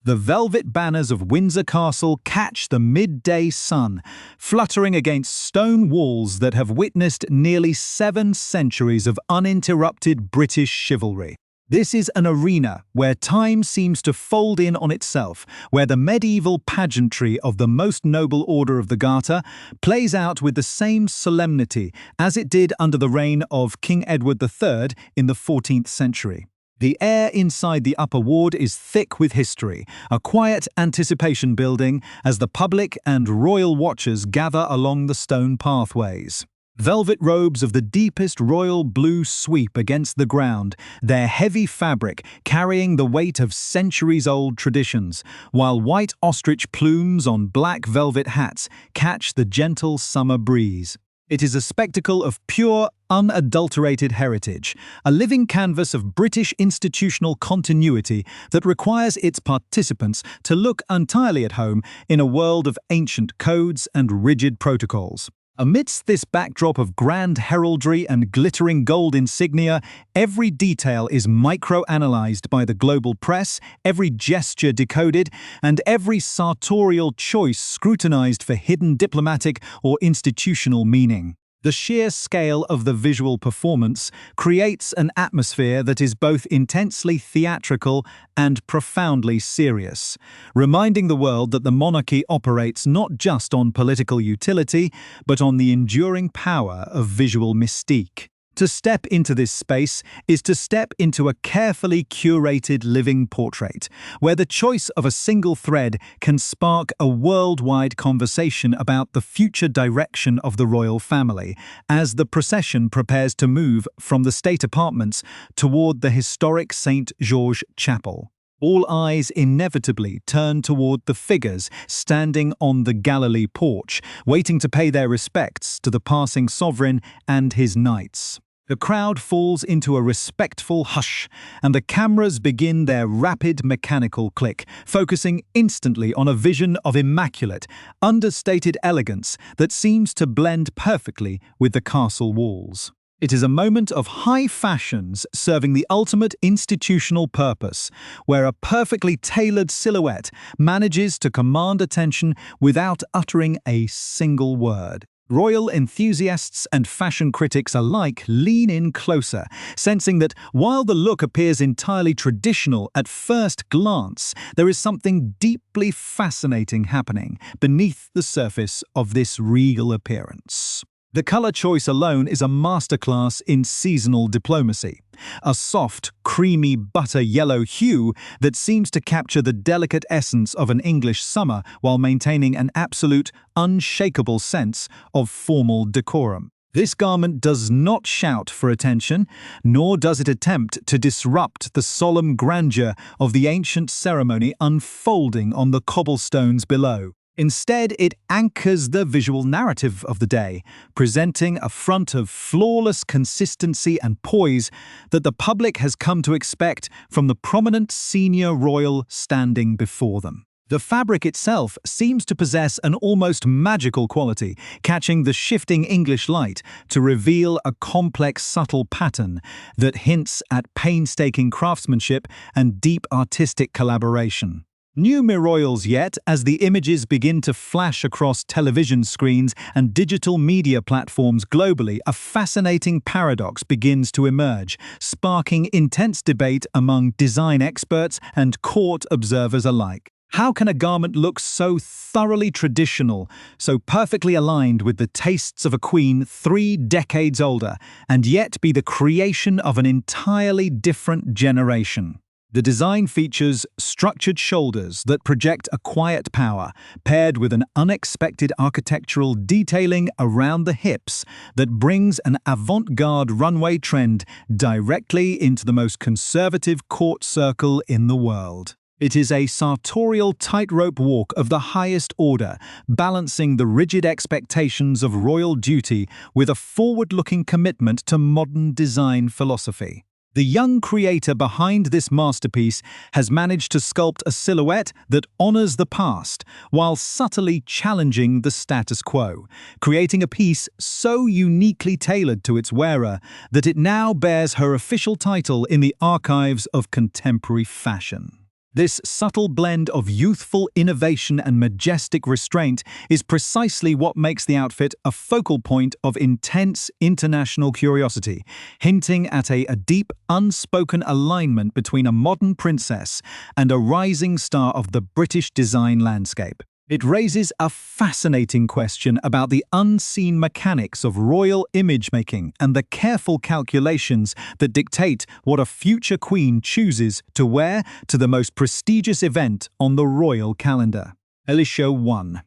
The velvet banners of Windsor Castle catch the midday sun, fluttering against stone walls that have witnessed nearly 7 centuries of uninterrupted British chivalry. This is an arena where time seems to fold in on itself, where the medieval pageantry of the Most Noble Order of the Garter plays out with the same solemnity as it did under the reign of King Edward III in the 14th century. The air inside the upper ward is thick with history, a quiet anticipation building as the public and royal watchers gather along the stone pathways. Velvet robes of the deepest royal blue sweep against the ground, their heavy fabric carrying the weight of centuries-old traditions, while white ostrich plumes on black velvet hats catch the gentle summer breeze. It is a spectacle of pure, unadulterated heritage, a living canvas of British institutional continuity that requires its participants to look entirely at home in a world of ancient codes and rigid protocols. Amidst this backdrop of grand heraldry and glittering gold insignia, every detail is micro-analyzed by the global press, every gesture decoded, and every sartorial choice scrutinized for hidden diplomatic or institutional meaning. The sheer scale of the visual performance creates an atmosphere that is both intensely theatrical and profoundly serious, reminding the world that the monarchy operates not just on political utility, but on the enduring power of visual mystique. To step into this space is to step into a carefully curated living portrait, where the choice of a single thread can spark a worldwide conversation about the future direction of the royal family, as the procession prepares to move from the state apartments toward the historic St. George Chapel. All eyes inevitably turn toward the figures standing on the Galilee porch, waiting to pay their respects to the passing sovereign and his knights. The crowd falls into a respectful hush, and the cameras begin their rapid mechanical click, focusing instantly on a vision of immaculate, understated elegance that seems to blend perfectly with the castle walls. It is a moment of high fashions serving the ultimate institutional purpose, where a perfectly tailored silhouette manages to command attention without uttering a single word. Royal enthusiasts and fashion critics alike lean in closer, sensing that while the look appears entirely traditional at first glance, there is something deeply fascinating happening beneath the surface of this regal appearance. The color choice alone is a masterclass in seasonal diplomacy, a soft, creamy butter yellow hue that seems to capture the delicate essence of an English summer while maintaining an absolute, unshakable sense of formal decorum. This garment does not shout for attention, nor does it attempt to disrupt the solemn grandeur of the ancient ceremony unfolding on the cobblestones below. Instead, it anchors the visual narrative of the day, presenting a front of flawless consistency and poise that the public has come to expect from the prominent senior royal standing before them. The fabric itself seems to possess an almost magical quality, catching the shifting English light to reveal a complex, subtle pattern that hints at painstaking craftsmanship and deep artistic collaboration. New royals yet, as the images begin to flash across television screens and digital media platforms globally, a fascinating paradox begins to emerge, sparking intense debate among design experts and court observers alike. How can a garment look so thoroughly traditional, so perfectly aligned with the tastes of a queen 3 decades older, and yet be the creation of an entirely different generation? The design features structured shoulders that project a quiet power, paired with an unexpected architectural detailing around the hips that brings an avant-garde runway trend directly into the most conservative court circle in the world. It is a sartorial tightrope walk of the highest order, balancing the rigid expectations of royal duty with a forward-looking commitment to modern design philosophy. The young creator behind this masterpiece has managed to sculpt a silhouette that honors the past while subtly challenging the status quo, creating a piece so uniquely tailored to its wearer that it now bears her official title in the archives of contemporary fashion. This subtle blend of youthful innovation and majestic restraint is precisely what makes the outfit a focal point of intense international curiosity, hinting at a deep, unspoken alignment between a modern princess and a rising star of the British design landscape. It raises a fascinating question about the unseen mechanics of royal image-making and the careful calculations that dictate what a future queen chooses to wear to the most prestigious event on the royal calendar. Elisha 1.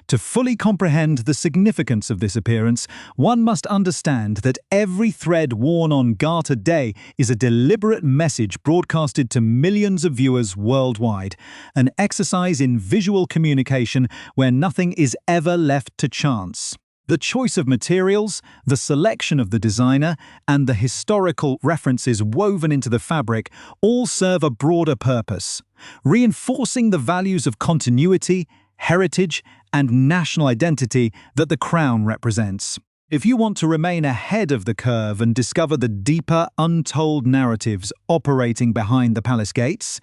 To fully comprehend the significance of this appearance, one must understand that every thread worn on Garter Day is a deliberate message broadcasted to millions of viewers worldwide, an exercise in visual communication where nothing is ever left to chance. The choice of materials, the selection of the designer, and the historical references woven into the fabric all serve a broader purpose, reinforcing the values of continuity, heritage, and national identity that the crown represents. If you want to remain ahead of the curve and discover the deeper, untold narratives operating behind the palace gates,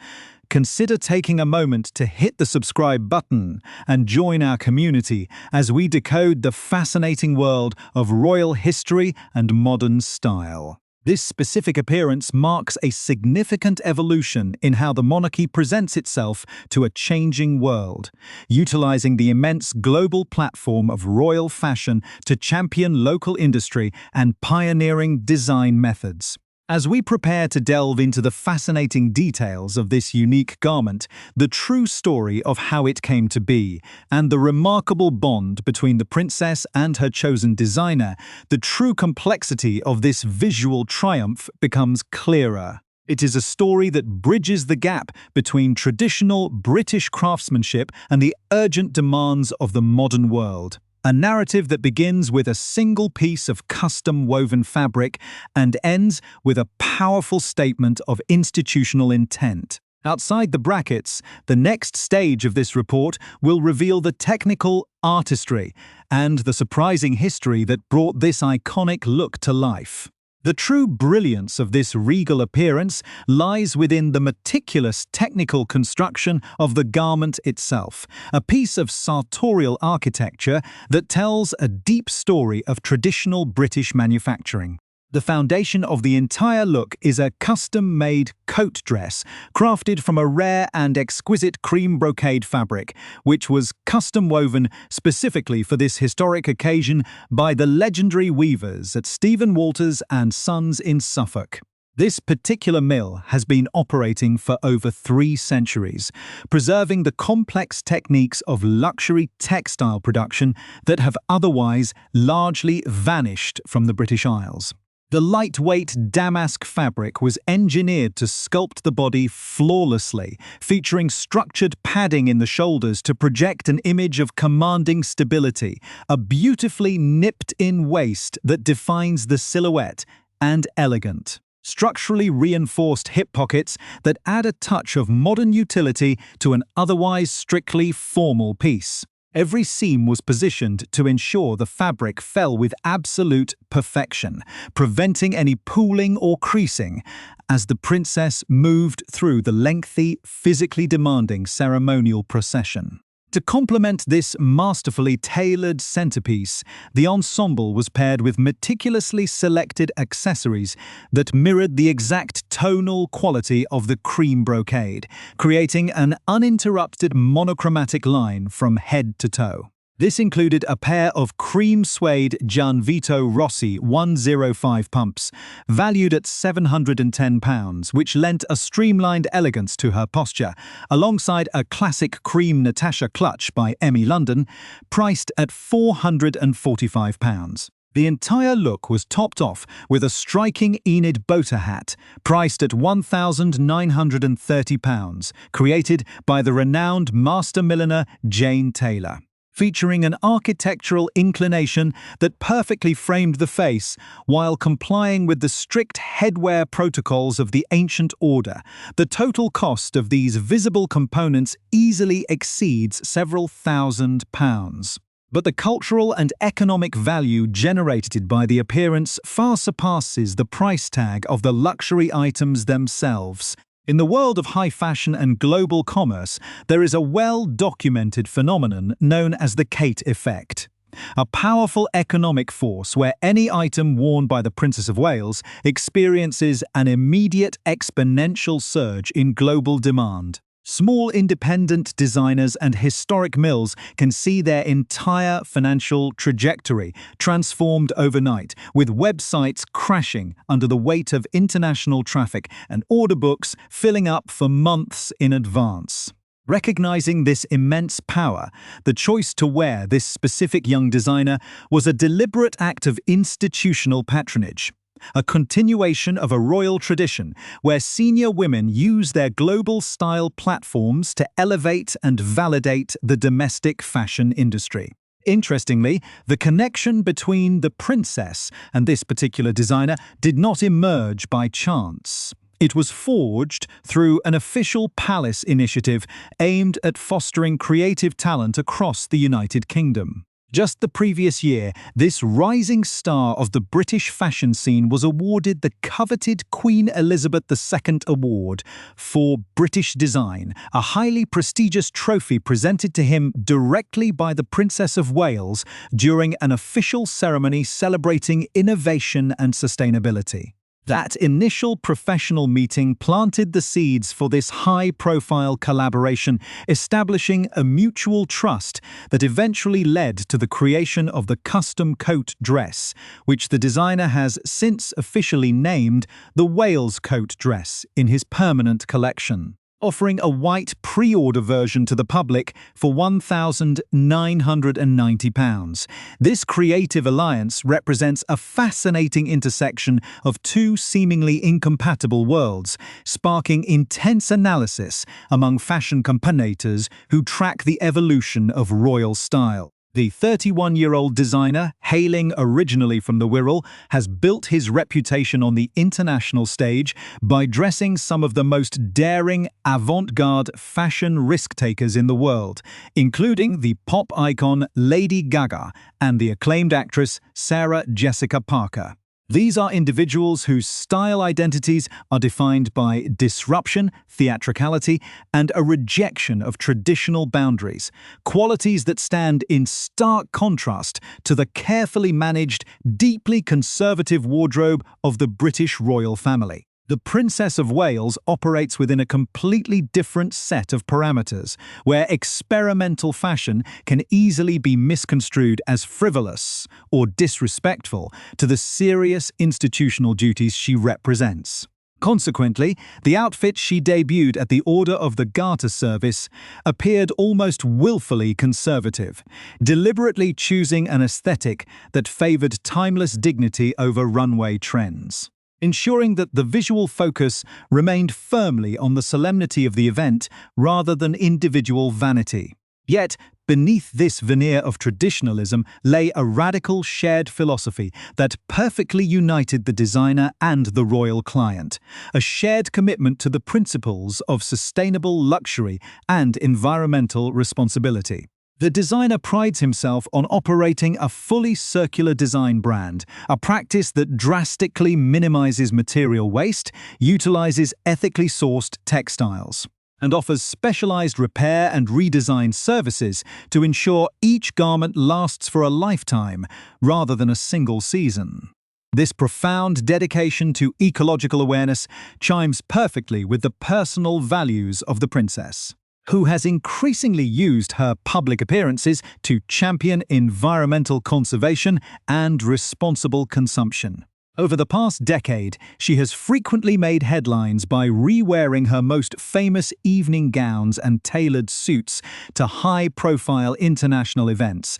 consider taking a moment to hit the subscribe button and join our community as we decode the fascinating world of royal history and modern style. This specific appearance marks a significant evolution in how the monarchy presents itself to a changing world, utilizing the immense global platform of royal fashion to champion local industry and pioneering design methods. As we prepare to delve into the fascinating details of this unique garment, the true story of how it came to be, and the remarkable bond between the princess and her chosen designer, the true complexity of this visual triumph becomes clearer. It is a story that bridges the gap between traditional British craftsmanship and the urgent demands of the modern world. A narrative that begins with a single piece of custom-woven fabric and ends with a powerful statement of institutional intent. Outside the brackets, the next stage of this report will reveal the technical artistry and the surprising history that brought this iconic look to life. The true brilliance of this regal appearance lies within the meticulous technical construction of the garment itself, a piece of sartorial architecture that tells a deep story of traditional British manufacturing. The foundation of the entire look is a custom-made coat dress crafted from a rare and exquisite cream brocade fabric, which was custom woven specifically for this historic occasion by the legendary weavers at Stephen Walters and Sons in Suffolk. This particular mill has been operating for over 3 centuries, preserving the complex techniques of luxury textile production that have otherwise largely vanished from the British Isles. The lightweight damask fabric was engineered to sculpt the body flawlessly, featuring structured padding in the shoulders to project an image of commanding stability, a beautifully nipped-in waist that defines the silhouette, and elegant, structurally reinforced hip pockets that add a touch of modern utility to an otherwise strictly formal piece. Every seam was positioned to ensure the fabric fell with absolute perfection, preventing any pooling or creasing as the princess moved through the lengthy, physically demanding ceremonial procession. To complement this masterfully tailored centerpiece, the ensemble was paired with meticulously selected accessories that mirrored the exact tonal quality of the cream brocade, creating an uninterrupted monochromatic line from head to toe. This included a pair of cream suede Gianvito Rossi 105 pumps, valued at £710, which lent a streamlined elegance to her posture, alongside a classic cream Natasha clutch by Emmy London, priced at £445. The entire look was topped off with a striking Enid Boter hat, priced at £1,930, created by the renowned master milliner Jane Taylor. Featuring an architectural inclination that perfectly framed the face while complying with the strict headwear protocols of the ancient order. The total cost of these visible components easily exceeds several £1,000s. But the cultural and economic value generated by the appearance far surpasses the price tag of the luxury items themselves. In the world of high fashion and global commerce, there is a well-documented phenomenon known as the Kate effect. A powerful economic force where any item worn by the Princess of Wales experiences an immediate exponential surge in global demand. Small independent designers and historic mills can see their entire financial trajectory transformed overnight, with websites crashing under the weight of international traffic and order books filling up for months in advance. Recognizing this immense power, the choice to wear this specific young designer was a deliberate act of institutional patronage. A continuation of a royal tradition where senior women use their global style platforms to elevate and validate the domestic fashion industry. Interestingly, the connection between the princess and this particular designer did not emerge by chance. It was forged through an official palace initiative aimed at fostering creative talent across the United Kingdom. Just the previous year, this rising star of the British fashion scene was awarded the coveted Queen Elizabeth II Award for British Design, a highly prestigious trophy presented to him directly by the Princess of Wales during an official ceremony celebrating innovation and sustainability. That initial professional meeting planted the seeds for this high-profile collaboration, establishing a mutual trust that eventually led to the creation of the custom coat dress, which the designer has since officially named the Wales coat dress in his permanent collection, offering a white pre-order version to the public for £1,990. This creative alliance represents a fascinating intersection of two seemingly incompatible worlds, sparking intense analysis among fashion commentators who track the evolution of royal style. The 31-year-old designer, hailing originally from the Wirral, has built his reputation on the international stage by dressing some of the most daring, avant-garde fashion risk-takers in the world, including the pop icon Lady Gaga and the acclaimed actress Sarah Jessica Parker. These are individuals whose style identities are defined by disruption, theatricality, and a rejection of traditional boundaries, qualities that stand in stark contrast to the carefully managed, deeply conservative wardrobe of the British royal family. The Princess of Wales operates within a completely different set of parameters, where experimental fashion can easily be misconstrued as frivolous or disrespectful to the serious institutional duties she represents. Consequently, the outfit she debuted at the Order of the Garter service appeared almost willfully conservative, deliberately choosing an aesthetic that favored timeless dignity over runway trends, ensuring that the visual focus remained firmly on the solemnity of the event rather than individual vanity. Yet, beneath this veneer of traditionalism lay a radical shared philosophy that perfectly united the designer and the royal client, a shared commitment to the principles of sustainable luxury and environmental responsibility. The designer prides himself on operating a fully circular design brand, a practice that drastically minimizes material waste, utilizes ethically sourced textiles, and offers specialized repair and redesign services to ensure each garment lasts for a lifetime rather than a single season. This profound dedication to ecological awareness chimes perfectly with the personal values of the princess, who has increasingly used her public appearances to champion environmental conservation and responsible consumption. Over the past decade, she has frequently made headlines by re-wearing her most famous evening gowns and tailored suits to high-profile international events,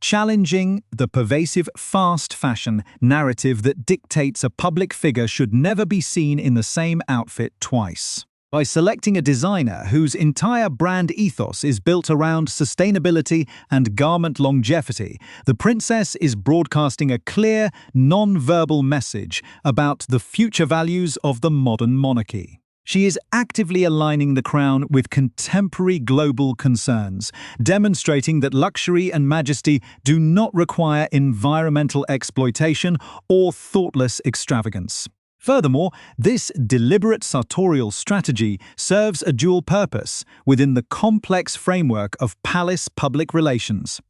challenging the pervasive fast fashion narrative that dictates a public figure should never be seen in the same outfit twice. By selecting a designer whose entire brand ethos is built around sustainability and garment longevity, the princess is broadcasting a clear, non-verbal message about the future values of the modern monarchy. She is actively aligning the crown with contemporary global concerns, demonstrating that luxury and majesty do not require environmental exploitation or thoughtless extravagance. Furthermore, this deliberate sartorial strategy serves a dual purpose within the complex framework of palace public relations,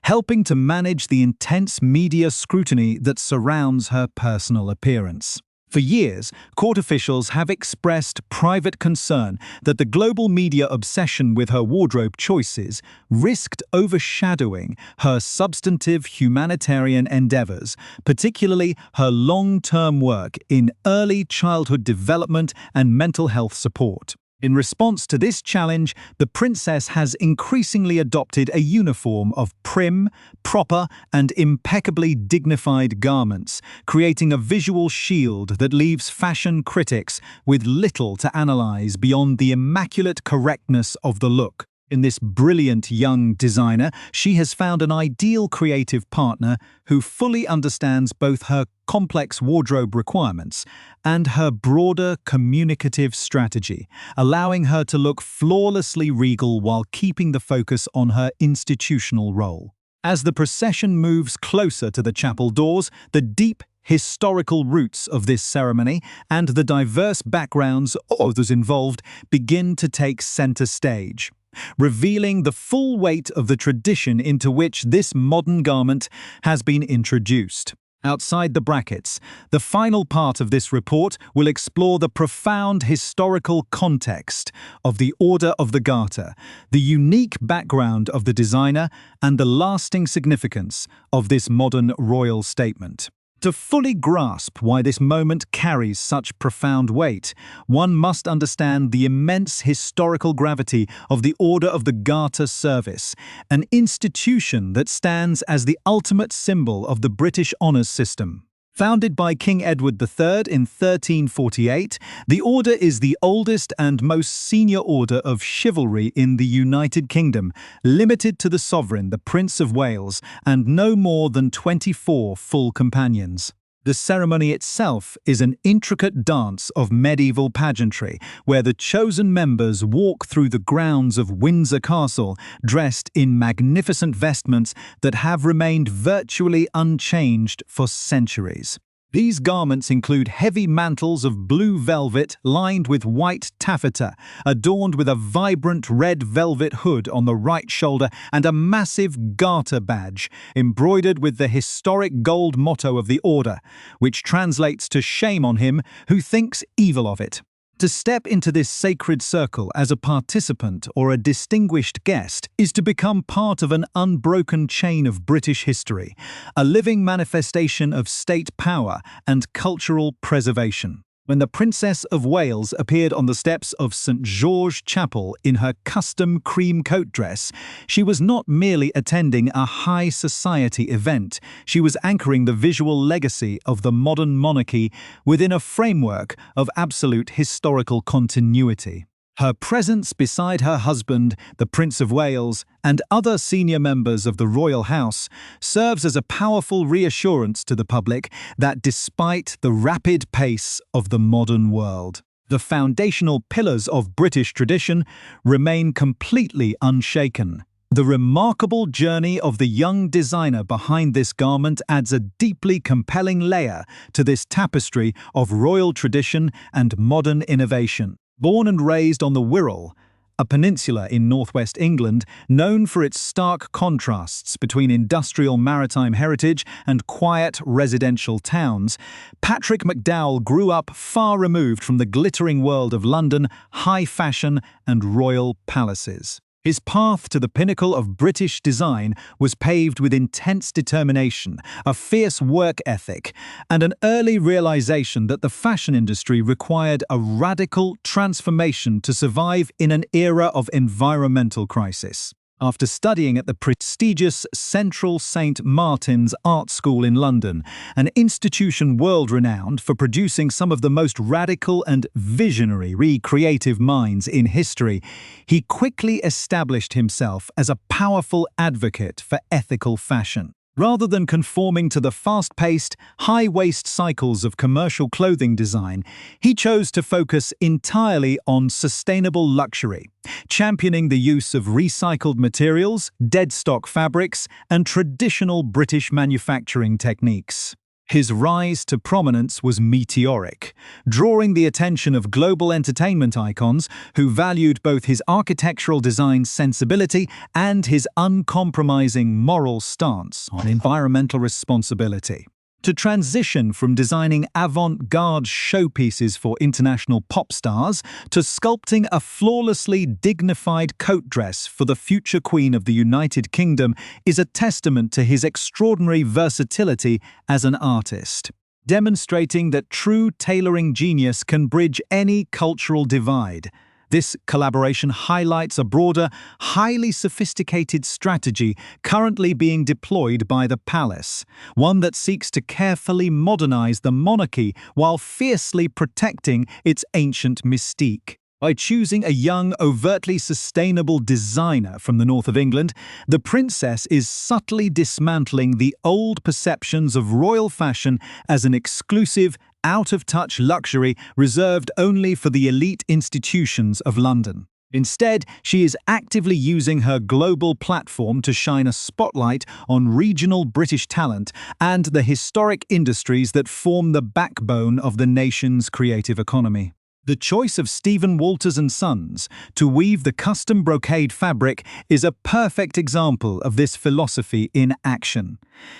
helping to manage the intense media scrutiny that surrounds her personal appearance. For years, court officials have expressed private concern that the global media obsession with her wardrobe choices risked overshadowing her substantive humanitarian endeavors, particularly her long-term work in early childhood development and mental health support. In response to this challenge, the princess has increasingly adopted a uniform of prim, proper, and impeccably dignified garments, creating a visual shield that leaves fashion critics with little to analyze beyond the immaculate correctness of the look. In this brilliant young designer, she has found an ideal creative partner who fully understands both her complex wardrobe requirements and her broader communicative strategy, allowing her to look flawlessly regal while keeping the focus on her institutional role. As the procession moves closer to the chapel doors, the deep historical roots of this ceremony and the diverse backgrounds of those involved begin to take center stage, revealing the full weight of the tradition into which this modern garment has been introduced. Outside the brackets, the final part of this report will explore the profound historical context of the Order of the Garter, the unique background of the designer, and the lasting significance of this modern royal statement. To fully grasp why this moment carries such profound weight, one must understand the immense historical gravity of the Order of the Garter service, an institution that stands as the ultimate symbol of the British honours system. Founded by King Edward III in 1348, the order is the oldest and most senior order of chivalry in the United Kingdom, limited to the sovereign, the Prince of Wales, and no more than 24 full companions. The ceremony itself is an intricate dance of medieval pageantry, where the chosen members walk through the grounds of Windsor Castle, dressed in magnificent vestments that have remained virtually unchanged for centuries. These garments include heavy mantles of blue velvet lined with white taffeta, adorned with a vibrant red velvet hood on the right shoulder and a massive garter badge embroidered with the historic gold motto of the order, which translates to "Shame on him who thinks evil of it." To step into this sacred circle as a participant or a distinguished guest is to become part of an unbroken chain of British history, a living manifestation of state power and cultural preservation. When the Princess of Wales appeared on the steps of St. George Chapel in her custom cream coat dress, she was not merely attending a high society event, she was anchoring the visual legacy of the modern monarchy within a framework of absolute historical continuity. Her presence beside her husband, the Prince of Wales, and other senior members of the royal house serves as a powerful reassurance to the public that despite the rapid pace of the modern world, the foundational pillars of British tradition remain completely unshaken. The remarkable journey of the young designer behind this garment adds a deeply compelling layer to this tapestry of royal tradition and modern innovation. Born and raised on the Wirral, a peninsula in northwest England known for its stark contrasts between industrial maritime heritage and quiet residential towns, Patrick McDowell grew up far removed from the glittering world of London, high fashion, and royal palaces. His path to the pinnacle of British design was paved with intense determination, a fierce work ethic, and an early realization that the fashion industry required a radical transformation to survive in an era of environmental crisis. After studying at the prestigious Central St. Martin's Art School in London, an institution world-renowned for producing some of the most radical and visionary creative minds in history, he quickly established himself as a powerful advocate for ethical fashion. Rather than conforming to the fast-paced, high-waist cycles of commercial clothing design, he chose to focus entirely on sustainable luxury, championing the use of recycled materials, dead-stock fabrics, and traditional British manufacturing techniques. His rise to prominence was meteoric, drawing the attention of global entertainment icons who valued both his architectural design sensibility and his uncompromising moral stance on environmental responsibility. To transition from designing avant-garde showpieces for international pop stars to sculpting a flawlessly dignified coat dress for the future Queen of the United Kingdom is a testament to his extraordinary versatility as an artist, demonstrating that true tailoring genius can bridge any cultural divide. This collaboration highlights a broader, highly sophisticated strategy currently being deployed by the palace, one that seeks to carefully modernize the monarchy while fiercely protecting its ancient mystique. By choosing a young, overtly sustainable designer from the north of England, the princess is subtly dismantling the old perceptions of royal fashion as an exclusive, out-of-touch luxury reserved only for the elite institutions of London. Instead, she is actively using her global platform to shine a spotlight on regional British talent and the historic industries that form the backbone of the nation's creative economy. The choice of Stephen Walters & Sons to weave the custom brocade fabric is a perfect example of this philosophy in action,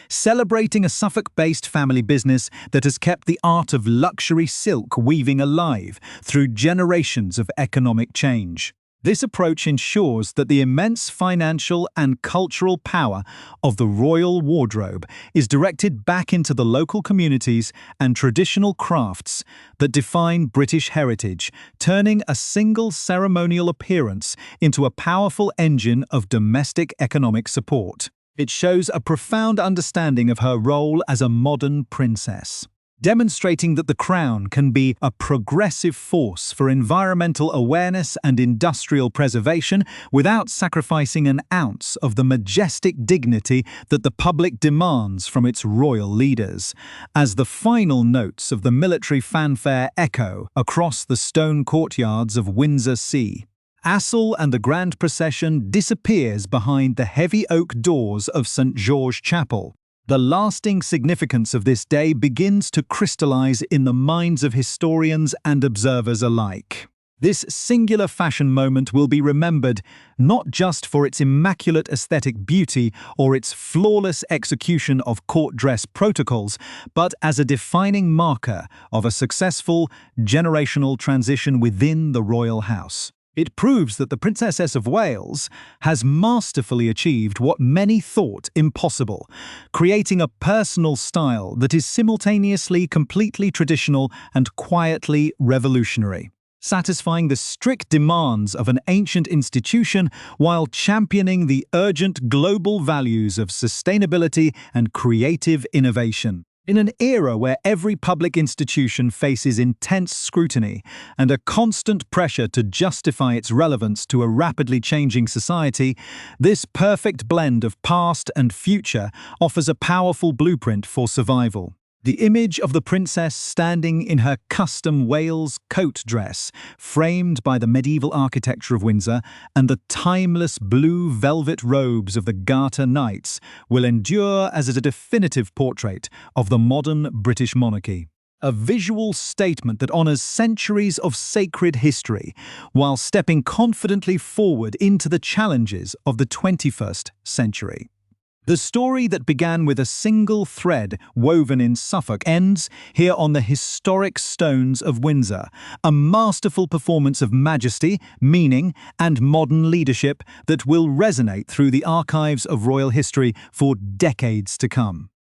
celebrating a Suffolk-based family business that has kept the art of luxury silk weaving alive through generations of economic change. This approach ensures that the immense financial and cultural power of the royal wardrobe is directed back into the local communities and traditional crafts that define British heritage, turning a single ceremonial appearance into a powerful engine of domestic economic support. It shows a profound understanding of her role as a modern princess, demonstrating that the crown can be a progressive force for environmental awareness and industrial preservation without sacrificing an ounce of the majestic dignity that the public demands from its royal leaders. As the final notes of the military fanfare echo across the stone courtyards of Windsor Castle and the grand procession disappears behind the heavy oak doors of St. George Chapel, the lasting significance of this day begins to crystallize in the minds of historians and observers alike. This singular fashion moment will be remembered not just for its immaculate aesthetic beauty or its flawless execution of court dress protocols, but as a defining marker of a successful generational transition within the royal house. It proves that the Princess of Wales has masterfully achieved what many thought impossible, creating a personal style that is simultaneously completely traditional and quietly revolutionary, satisfying the strict demands of an ancient institution while championing the urgent global values of sustainability and creative innovation. In an era where every public institution faces intense scrutiny and a constant pressure to justify its relevance to a rapidly changing society, this perfect blend of past and future offers a powerful blueprint for survival. The image of the princess standing in her custom Wales coat dress, framed by the medieval architecture of Windsor, and the timeless blue velvet robes of the Garter Knights will endure as a definitive portrait of the modern British monarchy. A visual statement that honors centuries of sacred history while stepping confidently forward into the challenges of the 21st century. The story that began with a single thread woven in Suffolk ends here on the historic stones of Windsor, a masterful performance of majesty, meaning, and modern leadership that will resonate through the archives of royal history for decades to come.